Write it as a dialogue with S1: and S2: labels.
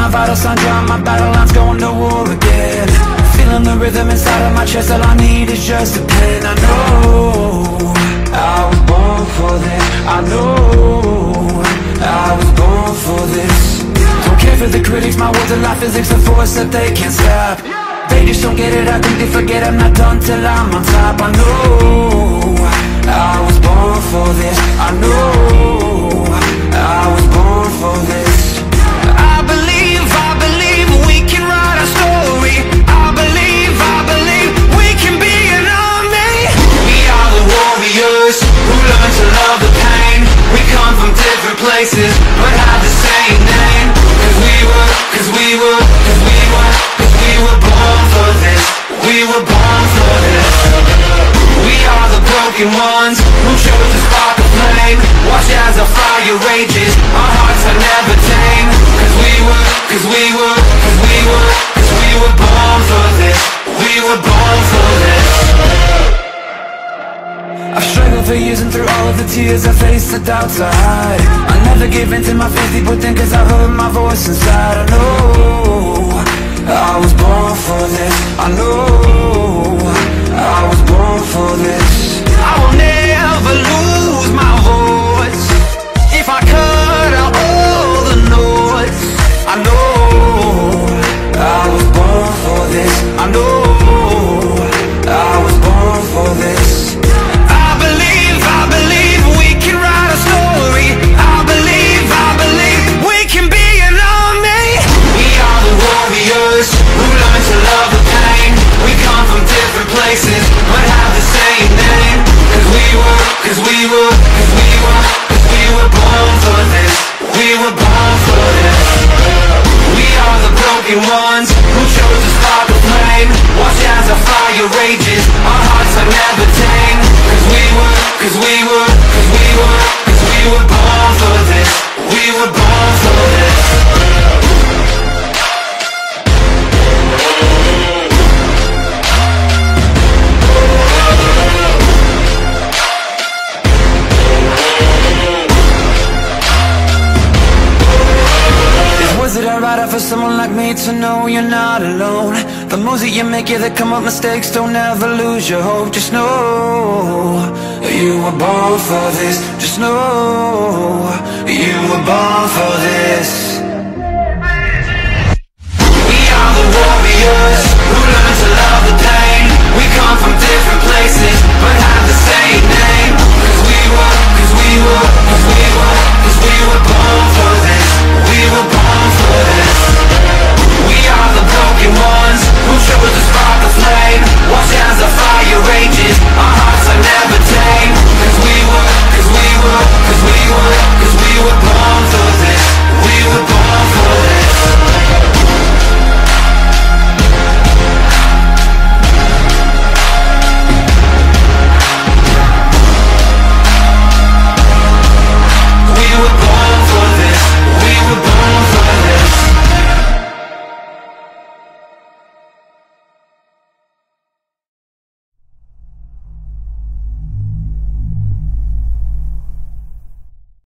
S1: my vital signs, drawing my battle lines, going to war again. Feeling the rhythm inside of my chest, all I need is just a pen. I know I was born for this. I know I was born for this. Don't care for the critics, my words are like physics, a force that they can't stop. They just don't get it, I think they forget I'm not done till I'm on top. I know I was born for this. I know I was born for this. I believe we can write our story. I believe we can be an army. We are the warriors who learn to love the pain. We come from different places but have the same name. Cause we were born for this. We were born for this. We are the broken ones who chose to spark a flame. Watch as our fire rages, our hearts are never tame. Cause we were born for this. We were born for this. I've struggled for years and through all of the tears I faced the doubts I hide. I never gave in to my fears deep within, cause I heard my voice inside. I know I was born for this. I know I was born for this. I will never lose my voice if I cut out all the noise. I know I was born for this. I know I was born for this. I believe we can write a story. I believe we can be an army. We are the warriors who learn to love the pain. We come from different places but have the same name. Cause we were born for this. We were born for this. We are the broken ones who chose to spark a flame. Watch as our fire rages, our hearts are never tame. Cause we were born for this. We were born for this. Is it alright for someone like me to know you're not alone? The moves that you make, yeah, they come up mistakes. Don't ever lose your hope. Just know you were born for this. Just know you were born for this. We are the warriors